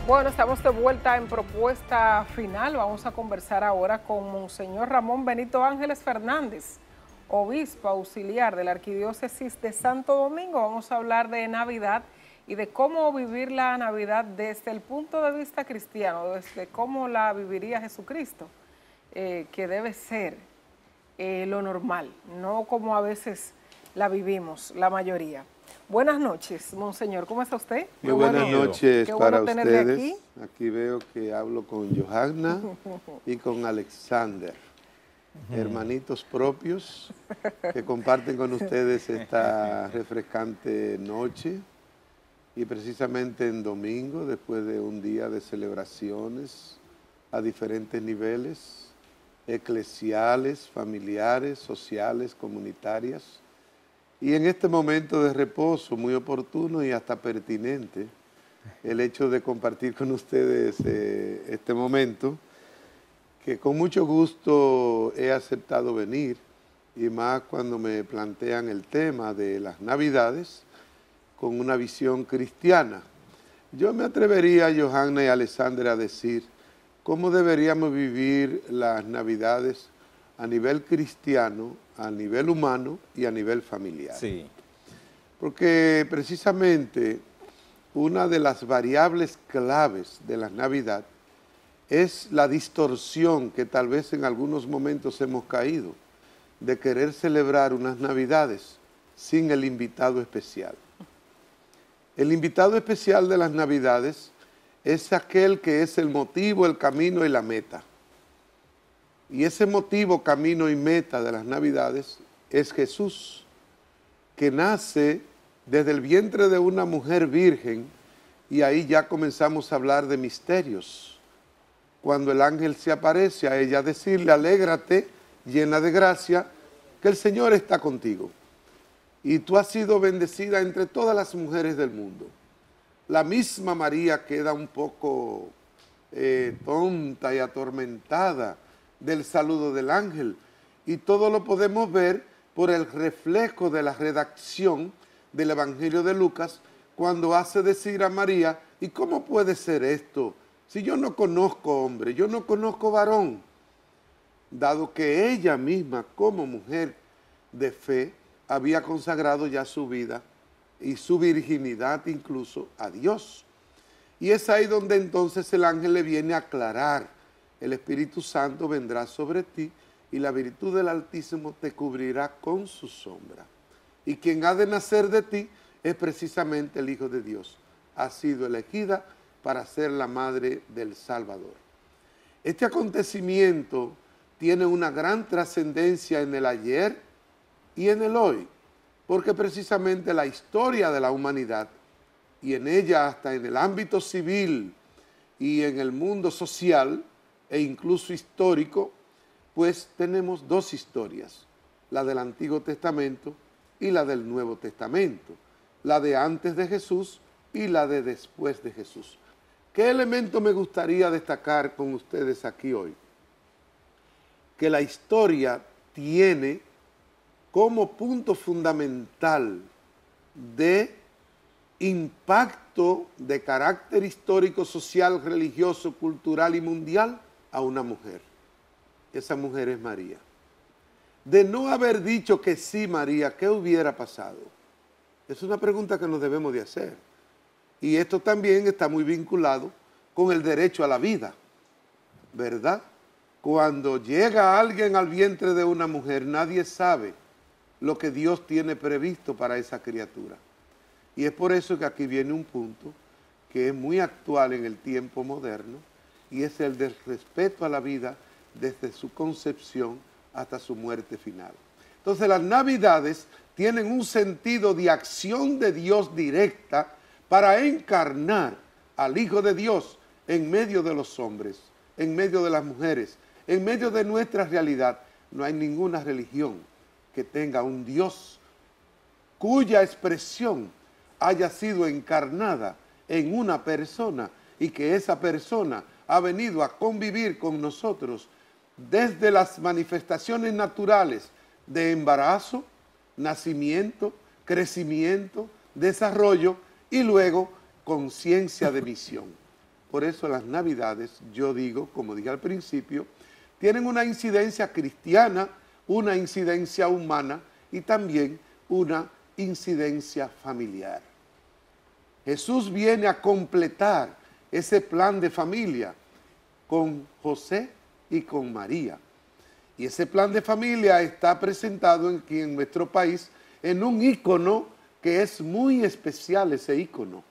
Bueno, estamos de vuelta en Propuesta Final. Vamos a conversar ahora con Monseñor Ramón Benito Ángeles Fernández, obispo auxiliar de la Arquidiócesis de Santo Domingo. Vamos a hablar de Navidad y de cómo vivir la Navidad desde el punto de vista cristiano, desde cómo la viviría Jesucristo, que debe ser lo normal, no como a veces la vivimos la mayoría. Buenas noches, Monseñor, ¿cómo está usted? Muy buenas noches para ustedes. Aquí veo que hablo con Johanna y con Alexander, hermanitos propios que comparten con ustedes esta refrescante noche y precisamente en domingo, después de un día de celebraciones a diferentes niveles, eclesiales, familiares, sociales, comunitarias. Y en este momento de reposo, muy oportuno y hasta pertinente, el hecho de compartir con ustedes este momento, que con mucho gusto he aceptado venir, y más cuando me plantean el tema de las Navidades, con una visión cristiana. Yo me atrevería, Johanna y Alexandra, a decir cómo deberíamos vivir las Navidades a nivel cristiano, a nivel humano y a nivel familiar. Sí. Porque precisamente una de las variables claves de la Navidad es la distorsión que tal vez en algunos momentos hemos caído de querer celebrar unas Navidades sin el invitado especial. El invitado especial de las Navidades es aquel que es el motivo, el camino y la meta. Y ese motivo, camino y meta de las Navidades es Jesús, que nace desde el vientre de una mujer virgen, y ahí ya comenzamos a hablar de misterios. Cuando el ángel se aparece a ella, decirle: alégrate, llena de gracia, que el Señor está contigo. Y tú has sido bendecida entre todas las mujeres del mundo. La misma María queda un poco tonta y atormentada del saludo del ángel, y todo lo podemos ver por el reflejo de la redacción del Evangelio de Lucas, cuando hace decir a María: ¿y cómo puede ser esto? Si yo no conozco hombre, yo no conozco varón, dado que ella misma, como mujer de fe, había consagrado ya su vida y su virginidad incluso a Dios. Y es ahí donde entonces el ángel le viene a aclarar: el Espíritu Santo vendrá sobre ti y la virtud del Altísimo te cubrirá con su sombra. Y quien ha de nacer de ti es precisamente el Hijo de Dios. Ha sido elegida para ser la madre del Salvador. Este acontecimiento tiene una gran trascendencia en el ayer y en el hoy, porque precisamente la historia de la humanidad, y en ella hasta en el ámbito civil y en el mundo social e incluso histórico, pues tenemos dos historias: la del Antiguo Testamento y la del Nuevo Testamento, la de antes de Jesús y la de después de Jesús. ¿Qué elemento me gustaría destacar con ustedes aquí hoy? Que la historia tiene como punto fundamental de impacto de carácter histórico, social, religioso, cultural y mundial a una mujer. Esa mujer es María. De no haber dicho que sí, María, ¿qué hubiera pasado? Es una pregunta que nos debemos de hacer. Y esto también está muy vinculado con el derecho a la vida, ¿verdad? Cuando llega alguien al vientre de una mujer, nadie sabe lo que Dios tiene previsto para esa criatura. Y es por eso que aquí viene un punto que es muy actual en el tiempo moderno, y es el del respeto a la vida desde su concepción hasta su muerte final. Entonces las Navidades tienen un sentido de acción de Dios directa para encarnar al Hijo de Dios en medio de los hombres, en medio de las mujeres, en medio de nuestra realidad. No hay ninguna religión que tenga un Dios cuya expresión haya sido encarnada en una persona, y que esa persona ha venido a convivir con nosotros desde las manifestaciones naturales de embarazo, nacimiento, crecimiento, desarrollo y luego conciencia de misión. Por eso las Navidades, yo digo, como dije al principio, tienen una incidencia cristiana, una incidencia humana y también una incidencia familiar. Jesús viene a completar ese plan de familia con José y con María. Y ese plan de familia está presentado aquí en nuestro país en un ícono que es muy especial, ese ícono.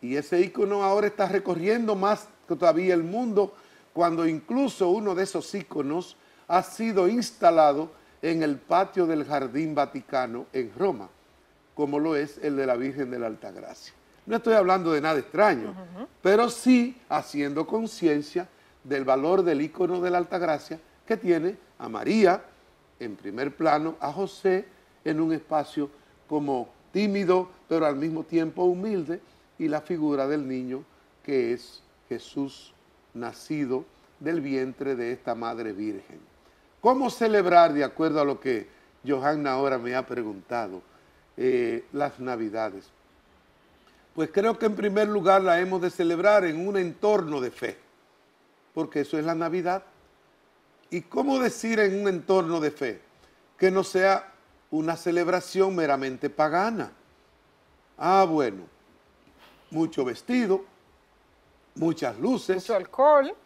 Y ese ícono ahora está recorriendo más todavía el mundo, cuando incluso uno de esos íconos ha sido instalado en el patio del Jardín Vaticano en Roma, como lo es el de la Virgen de la Altagracia. No estoy hablando de nada extraño, pero sí haciendo conciencia del valor del ícono de la Altagracia, que tiene a María en primer plano, a José en un espacio como tímido, pero al mismo tiempo humilde, y la figura del niño que es Jesús, nacido del vientre de esta Madre Virgen. ¿Cómo celebrar, de acuerdo a lo que Johanna ahora me ha preguntado, las Navidades? Pues creo que en primer lugar la hemos de celebrar en un entorno de fe, porque eso es la Navidad. ¿Y cómo decir en un entorno de fe? Que no sea una celebración meramente pagana. Ah, bueno, mucho vestido, muchas luces,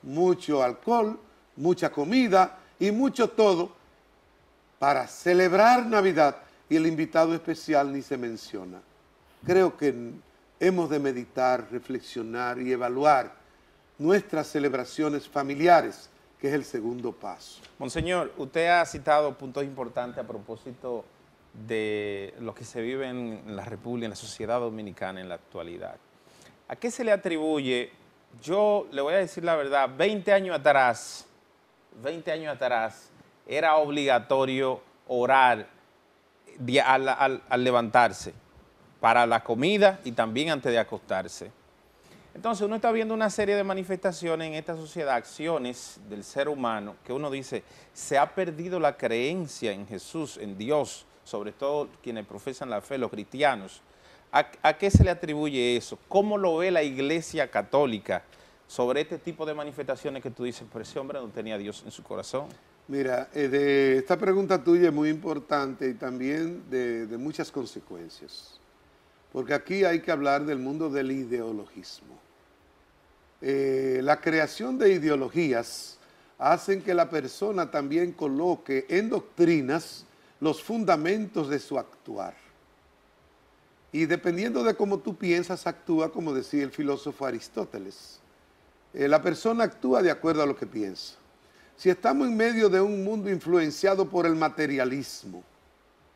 mucho alcohol, mucha comida y mucho todo para celebrar Navidad, y el invitado especial ni se menciona. Creo que hemos de meditar, reflexionar y evaluar nuestras celebraciones familiares, que es el segundo paso. Monseñor, usted ha citado puntos importantes a propósito de lo que se vive en la República, en la sociedad dominicana en la actualidad. ¿A qué se le atribuye? Yo le voy a decir la verdad, 20 años atrás, era obligatorio orar al levantarse, para la comida y también antes de acostarse. Entonces uno está viendo una serie de manifestaciones en esta sociedad, acciones del ser humano, que uno dice, se ha perdido la creencia en Jesús, en Dios, sobre todo quienes profesan la fe, los cristianos. ¿A qué se le atribuye eso? ¿Cómo lo ve la Iglesia Católica sobre este tipo de manifestaciones que tú dices, pero ese hombre no tenía a Dios en su corazón? Mira, esta pregunta tuya es muy importante y también de muchas consecuencias, porque aquí hay que hablar del mundo del ideologismo. La creación de ideologías hacen que la persona también coloque en doctrinas los fundamentos de su actuar. Y dependiendo de cómo tú piensas, actúa, como decía el filósofo Aristóteles. La persona actúa de acuerdo a lo que piensa. Si estamos en medio de un mundo influenciado por el materialismo,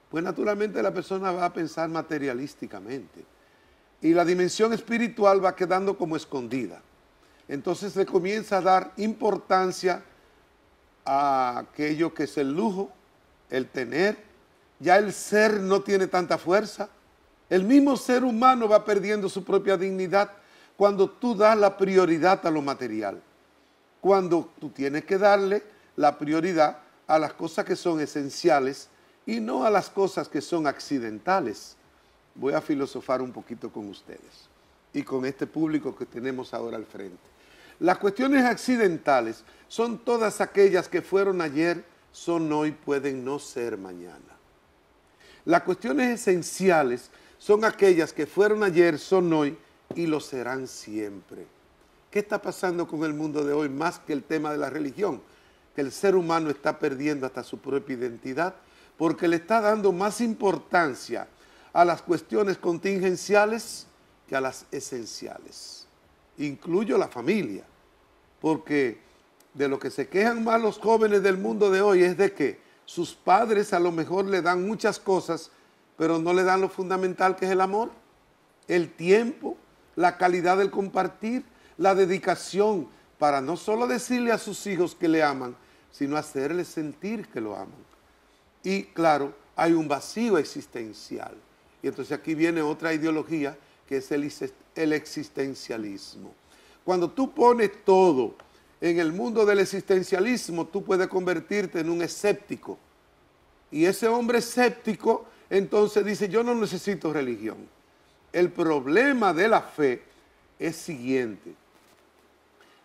pues naturalmente la persona va a pensar materialísticamente. Y la dimensión espiritual va quedando como escondida. Entonces se comienza a dar importancia a aquello que es el lujo, el tener. Ya el ser no tiene tanta fuerza. El mismo ser humano va perdiendo su propia dignidad cuando tú das la prioridad a lo material. Cuando tú tienes que darle la prioridad a las cosas que son esenciales y no a las cosas que son accidentales. Voy a filosofar un poquito con ustedes y con este público que tenemos ahora al frente. Las cuestiones accidentales son todas aquellas que fueron ayer, son hoy, pueden no ser mañana. Las cuestiones esenciales son aquellas que fueron ayer, son hoy y lo serán siempre. ¿Qué está pasando con el mundo de hoy más que el tema de la religión? Que el ser humano está perdiendo hasta su propia identidad porque le está dando más importancia a las cuestiones contingenciales que a las esenciales. Incluyo la familia, porque de lo que se quejan más los jóvenes del mundo de hoy es de que sus padres a lo mejor le dan muchas cosas, pero no le dan lo fundamental que es el amor, el tiempo, la calidad del compartir, la dedicación, para no solo decirle a sus hijos que le aman, sino hacerles sentir que lo aman. Y claro, hay un vacío existencial. Y entonces aquí viene otra ideología que es el existencialismo. Cuando tú pones todo en el mundo del existencialismo, tú puedes convertirte en un escéptico. Y ese hombre escéptico entonces dice, yo no necesito religión. El problema de la fe es siguiente.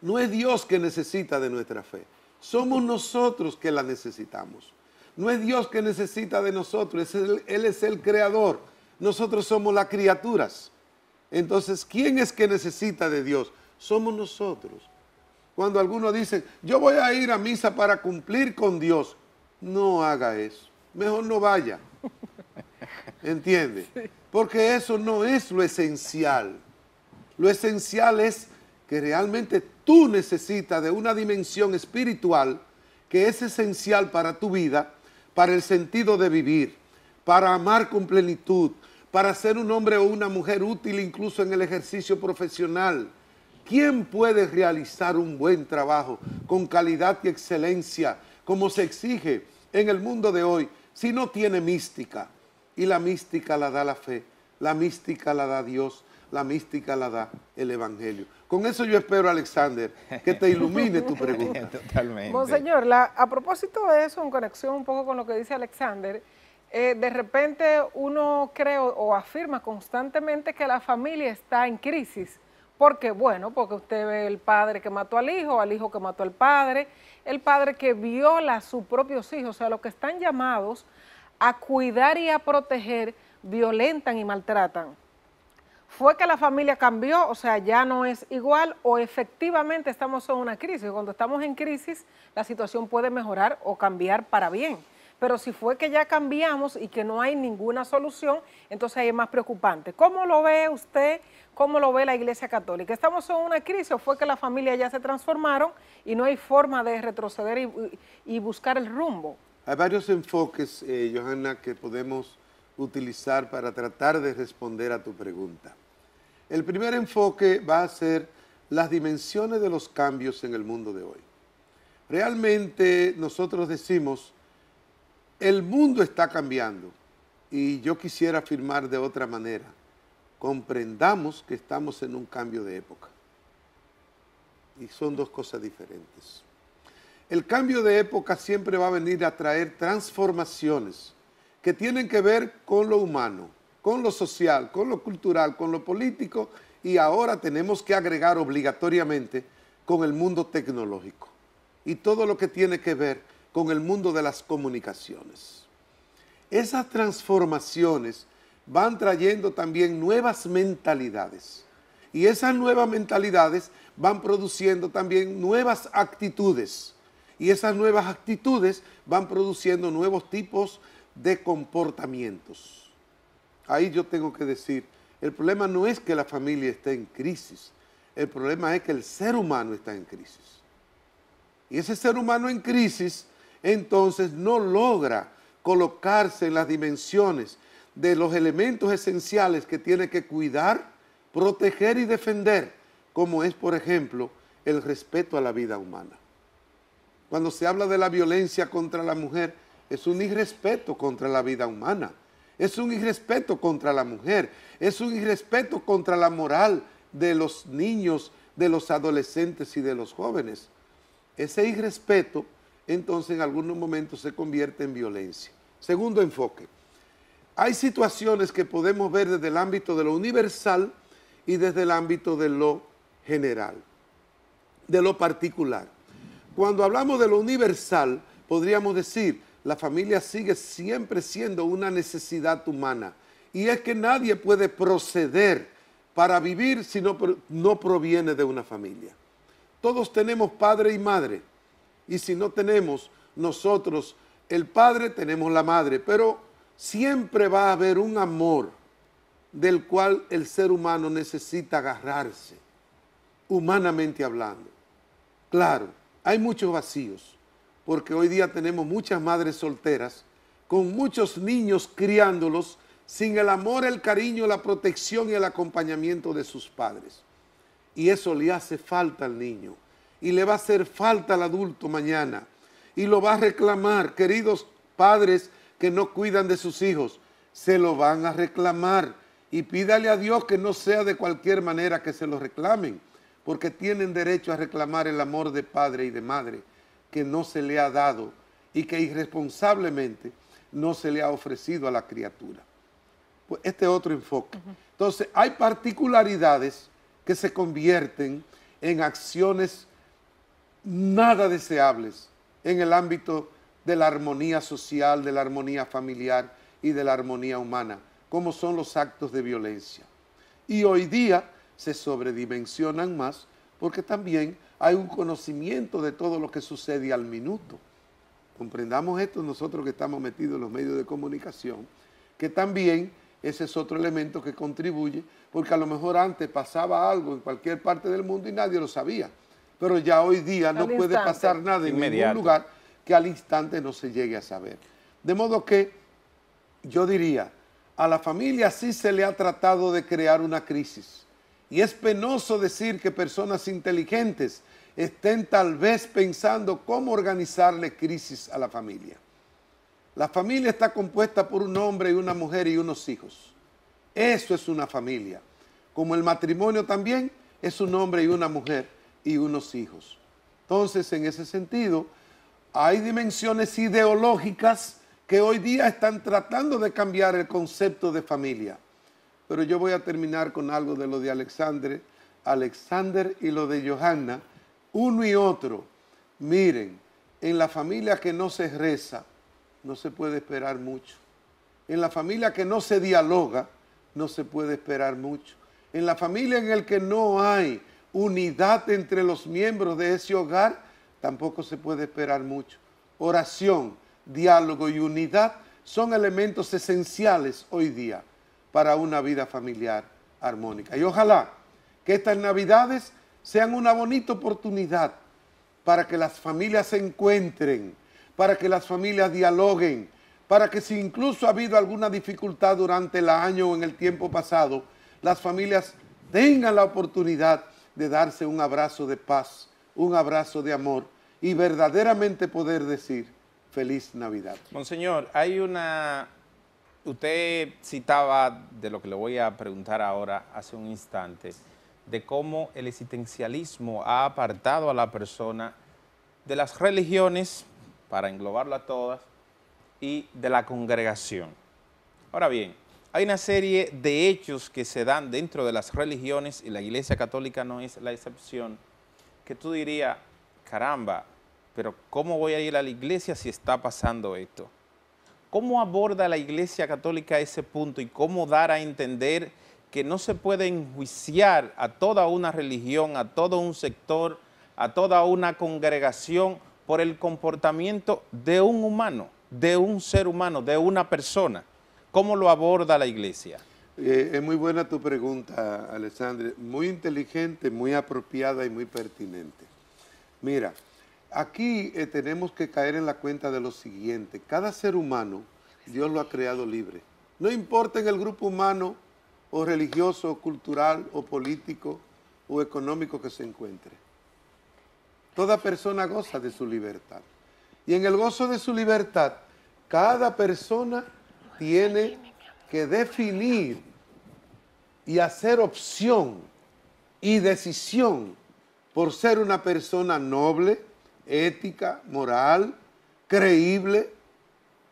No es Dios que necesita de nuestra fe. Somos nosotros que la necesitamos. No es Dios que necesita de nosotros, Él es el creador. Nosotros somos las criaturas. Entonces, ¿quién es que necesita de Dios? Somos nosotros. Cuando algunos dicen, yo voy a ir a misa para cumplir con Dios, no haga eso. Mejor no vaya. ¿Entiende? Porque eso no es lo esencial. Lo esencial es que realmente tú necesitas de una dimensión espiritual que es esencial para tu vida, para el sentido de vivir, para amar con plenitud, para ser un hombre o una mujer útil incluso en el ejercicio profesional. ¿Quién puede realizar un buen trabajo con calidad y excelencia como se exige en el mundo de hoy si no tiene mística? Y la mística la da la fe, la mística la da Dios, la mística la da el Evangelio. Con eso yo espero, Alexander, que te ilumine tu pregunta. Totalmente. Monseñor, a propósito de eso, en conexión un poco con lo que dice Alexander, de repente uno cree o afirma constantemente que la familia está en crisis. ¿Por qué? Bueno, porque usted ve el padre que mató al hijo que mató al padre, el padre que viola a sus propios hijos, o sea, los que están llamados a cuidar y a proteger, violentan y maltratan. ¿Fue que la familia cambió? O sea, ya no es igual, o efectivamente estamos en una crisis. Cuando estamos en crisis, la situación puede mejorar o cambiar para bien. Pero si fue que ya cambiamos y que no hay ninguna solución, entonces ahí es más preocupante. ¿Cómo lo ve usted? ¿Cómo lo ve la Iglesia Católica? ¿Estamos en una crisis o fue que las familias ya se transformaron y no hay forma de retroceder y buscar el rumbo? Hay varios enfoques, Johanna, que podemos utilizar para tratar de responder a tu pregunta. El primer enfoque va a ser las dimensiones de los cambios en el mundo de hoy. Realmente nosotros decimos, el mundo está cambiando y yo quisiera afirmar de otra manera, comprendamos que estamos en un cambio de época. Y son dos cosas diferentes. El cambio de época siempre va a venir a traer transformaciones que tienen que ver con lo humano, con lo social, con lo cultural, con lo político, y ahora tenemos que agregar obligatoriamente con el mundo tecnológico y todo lo que tiene que ver con el mundo de las comunicaciones. Esas transformaciones van trayendo también nuevas mentalidades y esas nuevas mentalidades van produciendo también nuevas actitudes y esas nuevas actitudes van produciendo nuevos tipos de comportamientos. Ahí yo tengo que decir, el problema no es que la familia esté en crisis, el problema es que el ser humano está en crisis. Y ese ser humano en crisis, entonces no logra colocarse en las dimensiones de los elementos esenciales que tiene que cuidar, proteger y defender, como es, por ejemplo, el respeto a la vida humana. Cuando se habla de la violencia contra la mujer, es un irrespeto contra la vida humana, es un irrespeto contra la mujer, es un irrespeto contra la moral de los niños, de los adolescentes y de los jóvenes. Ese irrespeto, entonces, en algunos momentos se convierte en violencia. Segundo enfoque, hay situaciones que podemos ver desde el ámbito de lo universal y desde el ámbito de lo general, de lo particular. Cuando hablamos de lo universal, podríamos decir, la familia sigue siempre siendo una necesidad humana, y es que nadie puede proceder para vivir si no proviene de una familia. Todos tenemos padre y madre, y si no tenemos nosotros el padre, tenemos la madre, pero siempre va a haber un amor del cual el ser humano necesita agarrarse, humanamente hablando. Claro, hay muchos vacíos, porque hoy día tenemos muchas madres solteras, con muchos niños criándolos, sin el amor, el cariño, la protección y el acompañamiento de sus padres. Y eso le hace falta al niño, y le va a hacer falta al adulto mañana, y lo va a reclamar. Queridos padres que no cuidan de sus hijos, se lo van a reclamar, y pídale a Dios que no sea de cualquier manera que se lo reclamen, porque tienen derecho a reclamar el amor de padre y de madre que no se le ha dado y que irresponsablemente no se le ha ofrecido a la criatura. Pues este es otro enfoque. Entonces, hay particularidades que se convierten en acciones nada deseables en el ámbito de la armonía social, de la armonía familiar y de la armonía humana, como son los actos de violencia. Y hoy día se sobredimensionan más porque también hay un conocimiento de todo lo que sucede al minuto. Comprendamos esto nosotros que estamos metidos en los medios de comunicación, que también ese es otro elemento que contribuye, porque a lo mejor antes pasaba algo en cualquier parte del mundo y nadie lo sabía, pero ya hoy día no puede pasar nada en ningún lugar que al instante no se llegue a saber. De modo que yo diría, a la familia sí se le ha tratado de crear una crisis, y es penoso decir que personas inteligentes estén tal vez pensando cómo organizarle crisis a la familia. La familia está compuesta por un hombre y una mujer y unos hijos. Eso es una familia. Como el matrimonio también es un hombre y una mujer y unos hijos. Entonces, en ese sentido, hay dimensiones ideológicas que hoy día están tratando de cambiar el concepto de familia. Pero yo voy a terminar con algo de lo de Alexander y lo de Johanna, uno y otro. Miren, en la familia que no se reza, no se puede esperar mucho. En la familia que no se dialoga, no se puede esperar mucho. En la familia en la que no hay unidad entre los miembros de ese hogar, tampoco se puede esperar mucho. Oración, diálogo y unidad son elementos esenciales hoy día para una vida familiar armónica. Y ojalá que estas Navidades sean una bonita oportunidad para que las familias se encuentren, para que las familias dialoguen, para que si incluso ha habido alguna dificultad durante el año o en el tiempo pasado, las familias tengan la oportunidad de darse un abrazo de paz, un abrazo de amor y verdaderamente poder decir Feliz Navidad. Monseñor, usted citaba de lo que le voy a preguntar ahora hace un instante, de cómo el existencialismo ha apartado a la persona de las religiones, para englobarlo a todas, y de la congregación. Ahora bien, hay una serie de hechos que se dan dentro de las religiones, y la Iglesia Católica no es la excepción, que tú dirías, caramba, pero ¿cómo voy a ir a la iglesia si está pasando esto? ¿Cómo aborda la Iglesia Católica ese punto y cómo dar a entender que no se puede enjuiciar a toda una religión, a todo un sector, a toda una congregación por el comportamiento de un humano, de un ser humano, de una persona? ¿Cómo lo aborda la Iglesia? Es muy buena tu pregunta, Alexandre, muy inteligente, muy apropiada y muy pertinente. Mira, aquí tenemos que caer en la cuenta de lo siguiente: cada ser humano, Dios lo ha creado libre. No importa en el grupo humano, o religioso, o cultural, o político, o económico que se encuentre. Toda persona goza de su libertad. Y en el gozo de su libertad, cada persona tiene que definir y hacer opción y decisión por ser una persona noble, ética, moral, creíble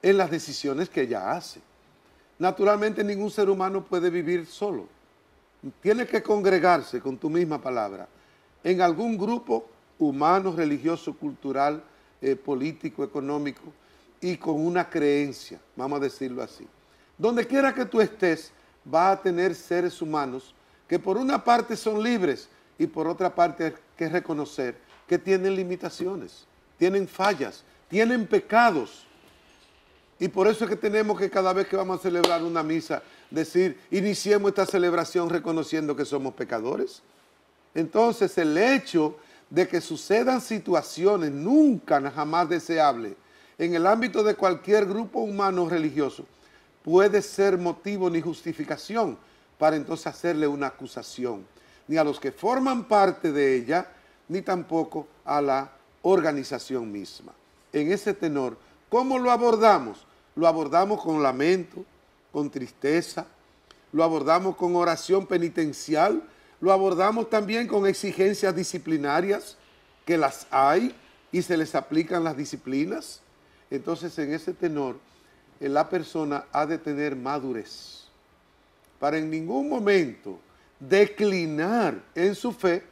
en las decisiones que ella hace. Naturalmente ningún ser humano puede vivir solo. Tiene que congregarse, con tu misma palabra, en algún grupo humano, religioso, cultural, político, económico, y con una creencia, vamos a decirlo así. Donde quiera que tú estés, va a tener seres humanos que por una parte son libres y por otra parte hay que reconocer que tienen limitaciones, tienen fallas, tienen pecados. Y por eso es que tenemos que cada vez que vamos a celebrar una misa decir, iniciemos esta celebración reconociendo que somos pecadores. Entonces el hecho de que sucedan situaciones nunca, jamás deseables en el ámbito de cualquier grupo humano religioso puede ser motivo ni justificación para entonces hacerle una acusación, ni a los que forman parte de ella, ni tampoco a la organización misma. En ese tenor, ¿cómo lo abordamos? Lo abordamos con lamento, con tristeza, lo abordamos con oración penitencial, lo abordamos también con exigencias disciplinarias, que las hay y se les aplican las disciplinas. Entonces, en ese tenor, la persona ha de tener madurez para en ningún momento declinar en su fe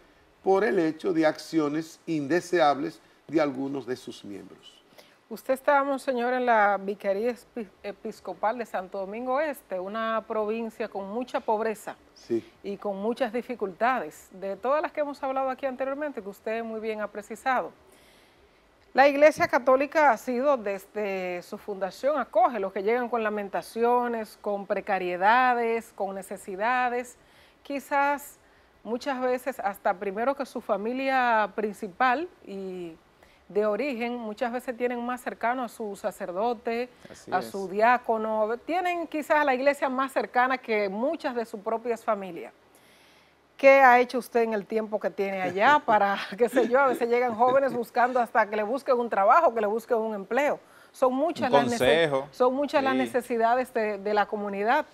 por el hecho de acciones indeseables de algunos de sus miembros. Usted está, monseñor, en la Vicaría Episcopal de Santo Domingo Este, una provincia con mucha pobreza Sí. y con muchas dificultades, de todas las que hemos hablado aquí anteriormente, que usted muy bien ha precisado. La Iglesia Católica ha sido, desde su fundación, acoge a los que llegan con lamentaciones, con precariedades, con necesidades, quizás muchas veces hasta primero que su familia principal y de origen, muchas veces tienen más cercano a su sacerdote, a su diácono, tienen quizás a la iglesia más cercana que muchas de sus propias familias. ¿Qué ha hecho usted en el tiempo que tiene allá para, qué sé yo, a veces llegan jóvenes buscando hasta que le busquen un trabajo, que le busquen un empleo? Son muchas, las necesidades de la comunidad.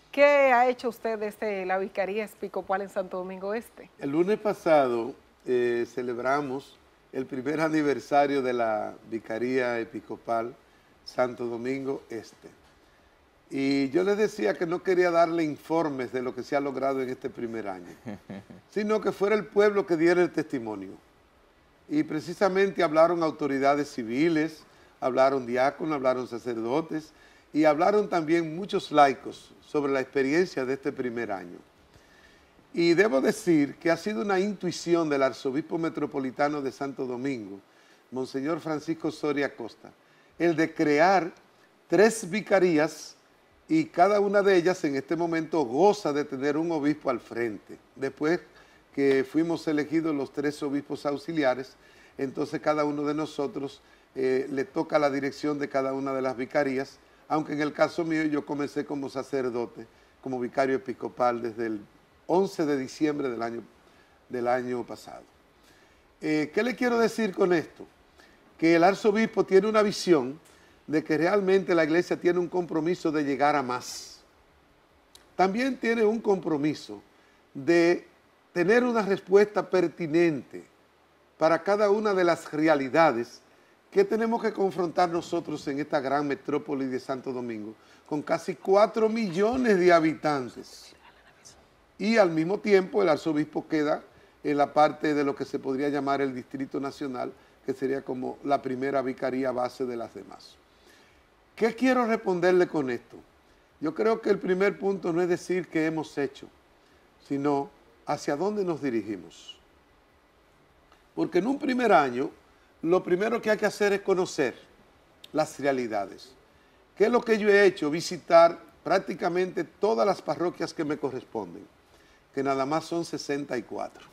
¿Qué ha hecho usted desde la Vicaría Episcopal en Santo Domingo Este? El lunes pasado celebramos el primer aniversario de la Vicaría Episcopal Santo Domingo Este. Y yo les decía que no quería darle informes de lo que se ha logrado en este primer año, sino que fuera el pueblo que diera el testimonio. Y precisamente hablaron autoridades civiles, hablaron diáconos, hablaron sacerdotes y hablaron también muchos laicos sobre la experiencia de este primer año. Y debo decir que ha sido una intuición del arzobispo metropolitano de Santo Domingo, Monseñor Francisco Soria Costa, el de crear 3 vicarías, y cada una de ellas en este momento goza de tener un obispo al frente. Después que fuimos elegidos los 3 obispos auxiliares, entonces cada uno de nosotros le toca la dirección de cada una de las vicarías, aunque en el caso mío yo comencé como sacerdote, como vicario episcopal desde el 11 de diciembre del año pasado. ¿Qué le quiero decir con esto? Que el arzobispo tiene una visión de que realmente la iglesia tiene un compromiso de llegar a más. También tiene un compromiso de tener una respuesta pertinente para cada una de las realidades que tenemos que confrontar nosotros en esta gran metrópoli de Santo Domingo, con casi 4 millones de habitantes. Y al mismo tiempo el arzobispo queda en la parte de lo que se podría llamar el Distrito Nacional, que sería como la primera vicaría base de las demás. ¿Qué quiero responderle con esto? Yo creo que el primer punto no es decir qué hemos hecho, sino hacia dónde nos dirigimos. Porque en un primer año, lo primero que hay que hacer es conocer las realidades. ¿Qué es lo que yo he hecho? Visitar prácticamente todas las parroquias que me corresponden, que nada más son 64.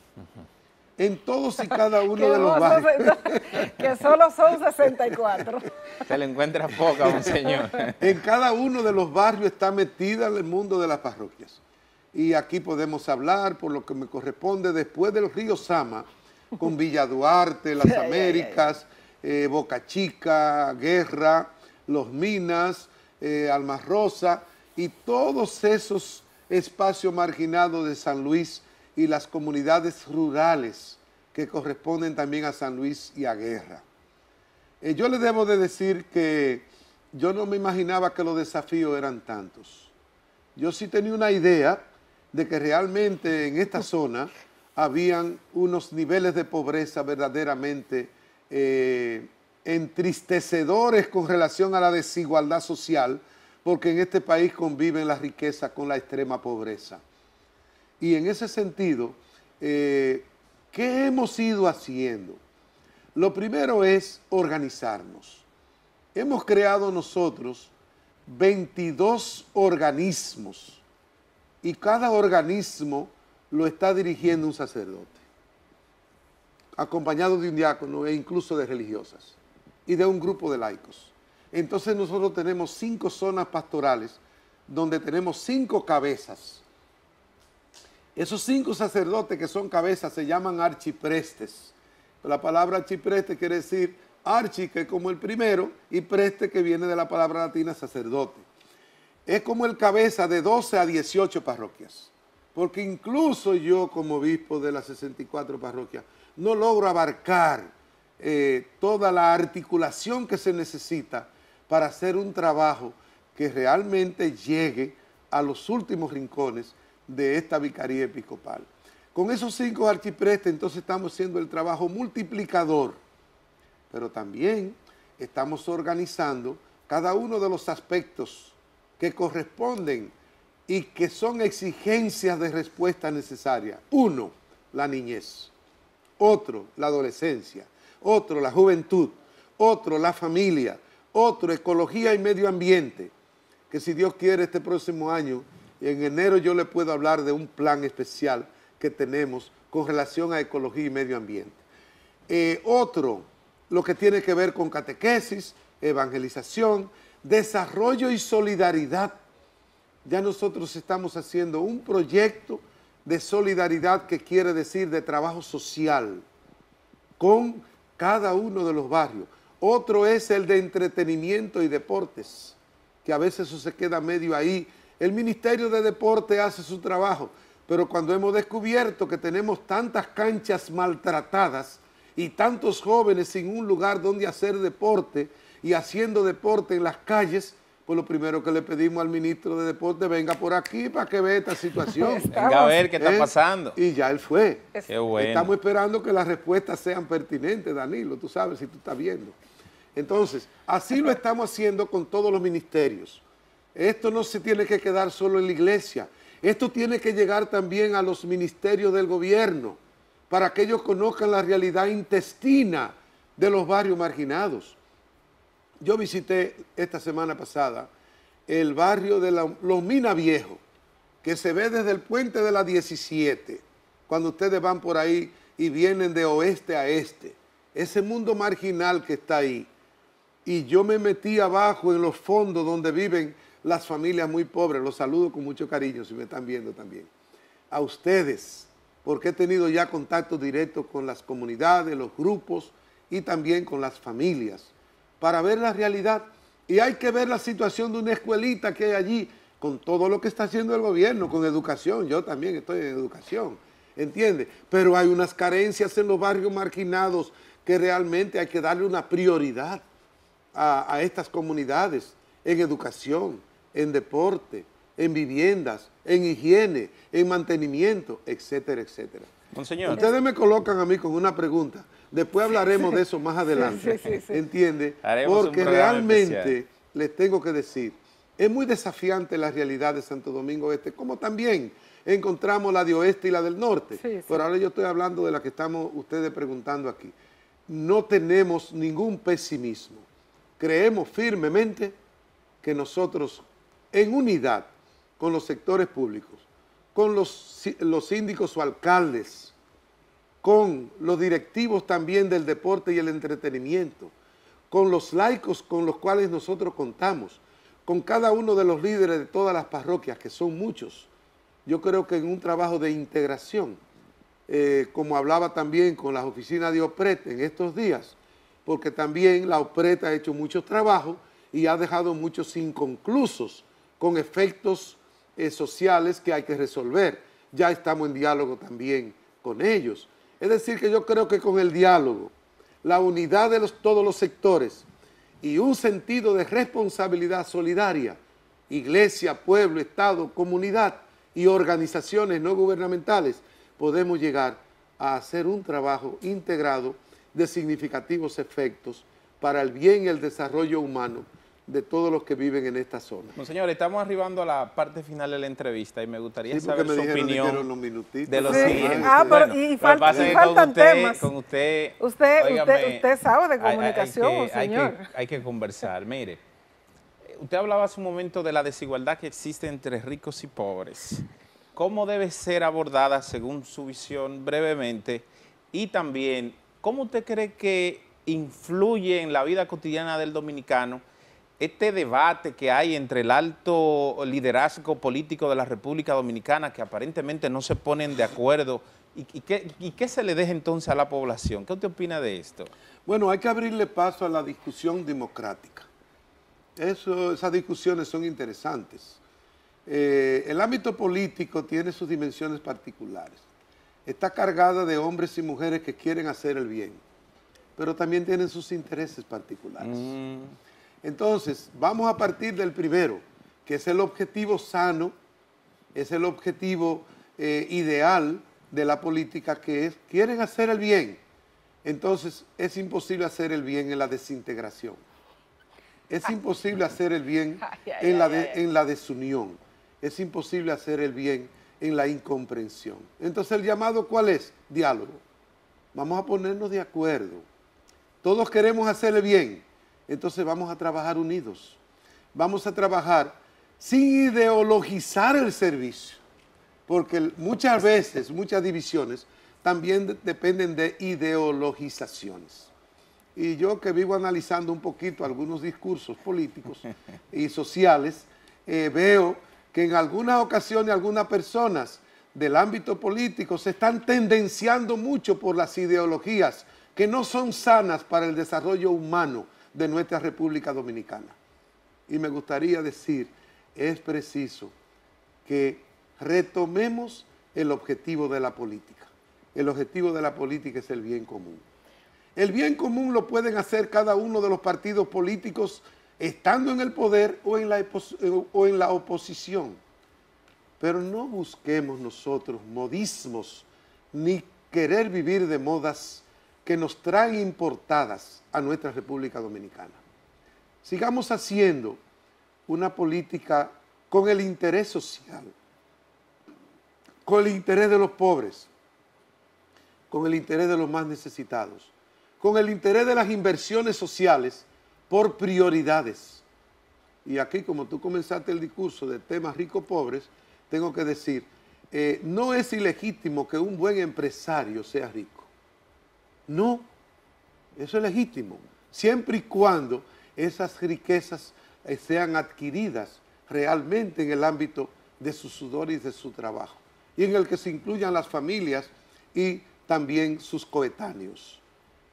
En todos y cada uno de los barrios. Que solo son 64. Se le encuentra poca, monseñor. En cada uno de los barrios está metida en el mundo de las parroquias. Y aquí podemos hablar, por lo que me corresponde, después del río Sama, con Villa Duarte, Las Américas, Boca Chica, Guerra, Los Minas, Alma Rosa, y todos esos espacios marginados de San Luis y las comunidades rurales que corresponden también a San Luis y a Guerra. Yo les debo de decir que yo no me imaginaba que los desafíos eran tantos. Yo sí tenía una idea de que realmente en esta zona habían unos niveles de pobreza verdaderamente entristecedores con relación a la desigualdad social, porque en este país conviven la riqueza con la extrema pobreza. Y en ese sentido, ¿qué hemos ido haciendo? Lo primero es organizarnos. Hemos creado nosotros 22 organismos y cada organismo lo está dirigiendo un sacerdote, acompañado de un diácono e incluso de religiosas y de un grupo de laicos. Entonces nosotros tenemos 5 zonas pastorales donde tenemos 5 cabezas. Esos 5 sacerdotes que son cabezas se llaman archiprestes. La palabra archipreste quiere decir archi, que es como el primero, y preste, que viene de la palabra latina sacerdote. Es como el cabeza de 12 a 18 parroquias. Porque incluso yo, como obispo de las 64 parroquias, no logro abarcar toda la articulación que se necesita para hacer un trabajo que realmente llegue a los últimos rincones de esta vicaría episcopal. Con esos 5 arciprestes, entonces estamos haciendo el trabajo multiplicador, pero también estamos organizando cada uno de los aspectos que corresponden y que son exigencias de respuesta necesaria. 1, la niñez. Otro, la adolescencia. Otro, la juventud. Otro, la familia. Otro, ecología y medio ambiente. Que si Dios quiere este próximo año, en enero yo le puedo hablar de un plan especial que tenemos con relación a ecología y medio ambiente. Otro, lo que tiene que ver con catequesis, evangelización, desarrollo y solidaridad. Ya nosotros estamos haciendo un proyecto de solidaridad que quiere decir de trabajo social con cada uno de los barrios. Otro es el de entretenimiento y deportes, que a veces eso se queda medio ahí. El Ministerio de Deporte hace su trabajo, pero cuando hemos descubierto que tenemos tantas canchas maltratadas y tantos jóvenes sin un lugar donde hacer deporte y haciendo deporte en las calles, pues lo primero que le pedimos al ministro de Deporte, venga por aquí para que vea esta situación. Venga a ver qué está pasando. Y ya él fue. Qué bueno. Estamos esperando que las respuestas sean pertinentes, Danilo, tú sabes si tú estás viendo. Entonces, así lo estamos haciendo con todos los ministerios. Esto no se tiene que quedar solo en la iglesia. Esto tiene que llegar también a los ministerios del gobierno para que ellos conozcan la realidad intestina de los barrios marginados. Yo visité esta semana pasada el barrio de Los Minas Viejos, que se ve desde el puente de la 17, cuando ustedes van por ahí y vienen de oeste a este. Ese mundo marginal que está ahí. Y yo me metí abajo en los fondos donde viven las familias muy pobres. Los saludo con mucho cariño si me están viendo también. A ustedes, porque he tenido ya contacto directo con las comunidades, los grupos y también con las familias para ver la realidad. Y hay que ver la situación de una escuelita que hay allí con todo lo que está haciendo el gobierno, con educación. Yo también estoy en educación, ¿entiende? Pero hay unas carencias en los barrios marginados que realmente hay que darle una prioridad a estas comunidades en educación, en deporte, en viviendas, en higiene, en mantenimiento, etcétera, etcétera. Monseñor. Ustedes me colocan a mí con una pregunta. Después hablaremos de eso más adelante. Sí. ¿Entiende? Haremos porque un programa realmente, especial. les tengo que decir, es muy desafiante la realidad de Santo Domingo Este, como también encontramos la de Oeste y la del Norte. Sí. Pero ahora yo estoy hablando de la que estamos ustedes preguntando aquí. No tenemos ningún pesimismo. Creemos firmemente que nosotros, en unidad con los sectores públicos, con los síndicos o alcaldes, con los directivos también del deporte y el entretenimiento, con los laicos con los cuales nosotros contamos, con cada uno de los líderes de todas las parroquias, que son muchos. Yo creo que en un trabajo de integración, como hablaba también con las oficinas de OPRET en estos días, porque también la OPRET ha hecho muchos trabajos y ha dejado muchos inconclusos con efectos sociales que hay que resolver. Ya estamos en diálogo también con ellos. Es decir, que yo creo que con el diálogo, la unidad de todos los sectores y un sentido de responsabilidad solidaria, iglesia, pueblo, Estado, comunidad y organizaciones no gubernamentales, podemos llegar a hacer un trabajo integrado de significativos efectos para el bien y el desarrollo humano de todos los que viven en esta zona. Monseñor, estamos arribando a la parte final de la entrevista y me gustaría Sí, saber porque su me dijeron opinión unos minutitos. de los Sí. siguientes. Pero Bueno, y lo que pasa es que faltan temas. Con usted, Usted sabe de hay- comunicación, hay que- señor. hay que conversar. Mire, usted hablaba hace un momento de la desigualdad que existe entre ricos y pobres. ¿Cómo debe ser abordada según su visión brevemente? Y también, ¿cómo usted cree que influye en la vida cotidiana del dominicano este debate que hay entre el alto liderazgo político de la República Dominicana, que aparentemente no se ponen de acuerdo, y qué se le deja entonces a la población? ¿Qué usted opina de esto? Bueno, hay que abrirle paso a la discusión democrática. Esas discusiones son interesantes. El ámbito político tiene sus dimensiones particulares. Está cargada de hombres y mujeres que quieren hacer el bien, pero también tienen sus intereses particulares. Entonces, vamos a partir del primero, que es el objetivo sano, es el objetivo ideal de la política, que es, quieren hacer el bien. Entonces, es imposible hacer el bien en la desintegración. Es imposible hacer el bien en la desunión. Es imposible hacer el bien en la incomprensión. Entonces, ¿el llamado cuál es? Diálogo. Vamos a ponernos de acuerdo. Todos queremos hacer el bien. Entonces, vamos a trabajar unidos. Vamos a trabajar sin ideologizar el servicio. Porque muchas veces, muchas divisiones, también dependen de ideologizaciones. Y yo, que vivo analizando un poquito algunos discursos políticos y sociales, veo que en algunas ocasiones algunas personas del ámbito político se están tendenciando mucho por las ideologías que no son sanas para el desarrollo humano de nuestra República Dominicana. Y me gustaría decir, es preciso que retomemos el objetivo de la política. El objetivo de la política es el bien común. El bien común lo pueden hacer cada uno de los partidos políticos estando en el poder o en la oposición. Pero no busquemos nosotros modismos ni querer vivir de modas que nos traen importadas a nuestra República Dominicana. Sigamos haciendo una política con el interés social, con el interés de los pobres, con el interés de los más necesitados, con el interés de las inversiones sociales por prioridades. Y aquí, como tú comenzaste el discurso de temas ricos-pobres, tengo que decir, no es ilegítimo que un buen empresario sea rico. No, eso es legítimo, siempre y cuando esas riquezas sean adquiridas realmente en el ámbito de su sudor y de su trabajo, y en el que se incluyan las familias y también sus coetáneos.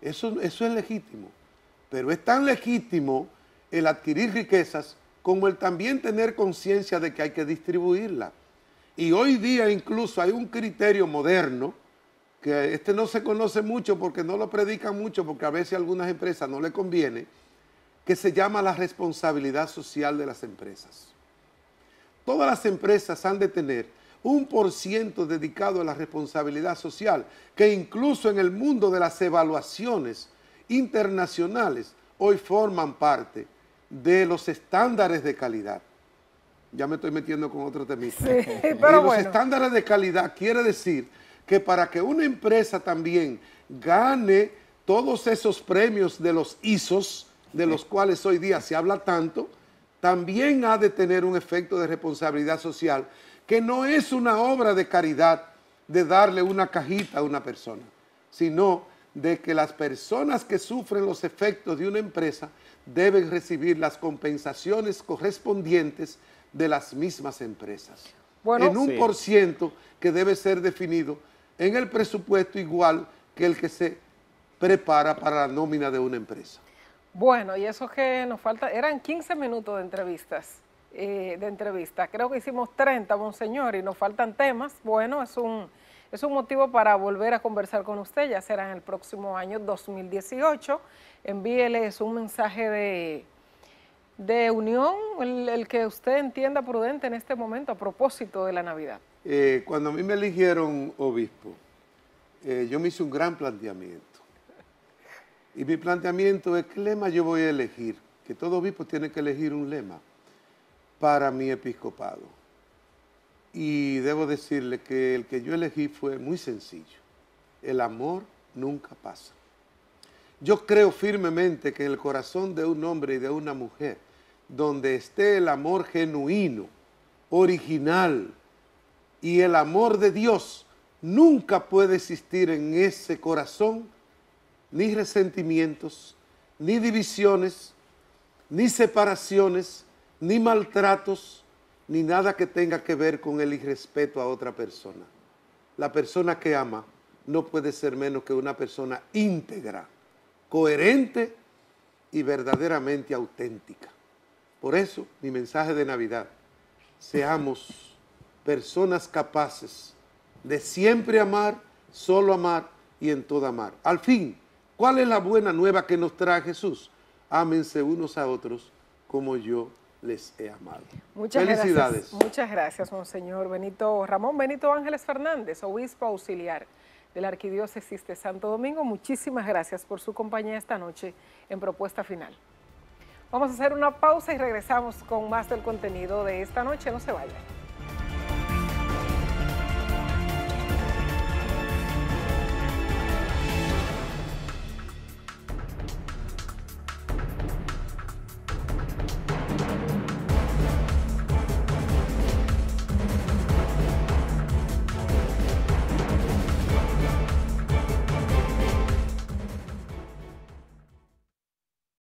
Eso es legítimo, pero es tan legítimo el adquirir riquezas como el también tener conciencia de que hay que distribuirla. Y hoy día incluso hay un criterio moderno, que no se conoce mucho porque no lo predican mucho, porque a veces a algunas empresas no le conviene, que se llama la responsabilidad social de las empresas. Todas las empresas han de tener 1% dedicado a la responsabilidad social, que incluso en el mundo de las evaluaciones internacionales hoy forman parte de los estándares de calidad. Ya me estoy metiendo con otro temita. Sí, pero los estándares de calidad quiere decir que para que una empresa también gane todos esos premios de los ISOs, de los cuales hoy día se habla tanto, también ha de tener un efecto de responsabilidad social, que no es una obra de caridad de darle una cajita a una persona, sino de que las personas que sufren los efectos de una empresa deben recibir las compensaciones correspondientes de las mismas empresas. Bueno, en un por ciento que debe ser definido en el presupuesto igual que el que se prepara para la nómina de una empresa. Bueno, y eso que nos falta, eran 15 minutos de entrevistas. Creo que hicimos 30, monseñor, y nos faltan temas. Bueno, es un motivo para volver a conversar con usted, ya será en el próximo año 2018. Envíeles un mensaje de unión, el que usted entienda prudente en este momento a propósito de la Navidad. Cuando a mí me eligieron obispo, yo me hice un gran planteamiento. Y mi planteamiento es, ¿qué lema yo voy a elegir? Que todo obispo tiene que elegir un lema para mi episcopado. Y debo decirle que el que yo elegí fue muy sencillo. El amor nunca pasa. Yo creo firmemente que en el corazón de un hombre y de una mujer, donde esté el amor genuino, original y el amor de Dios, nunca puede existir en ese corazón ni resentimientos, ni divisiones, ni separaciones, ni maltratos, ni nada que tenga que ver con el irrespeto a otra persona. La persona que ama no puede ser menos que una persona íntegra, coherente y verdaderamente auténtica. Por eso, mi mensaje de Navidad, seamos personas capaces de siempre amar, solo amar y en todo amar. Al fin, ¿cuál es la buena nueva que nos trae Jesús? Ámense unos a otros como yo les he amado. Muchas Felicidades. gracias. Muchas gracias, Monseñor Ramón Benito Ángeles Fernández, obispo auxiliar de la Arquidiócesis de Santo Domingo. Muchísimas gracias por su compañía esta noche en Propuesta Final. Vamos a hacer una pausa y regresamos con más del contenido de esta noche. No se vayan.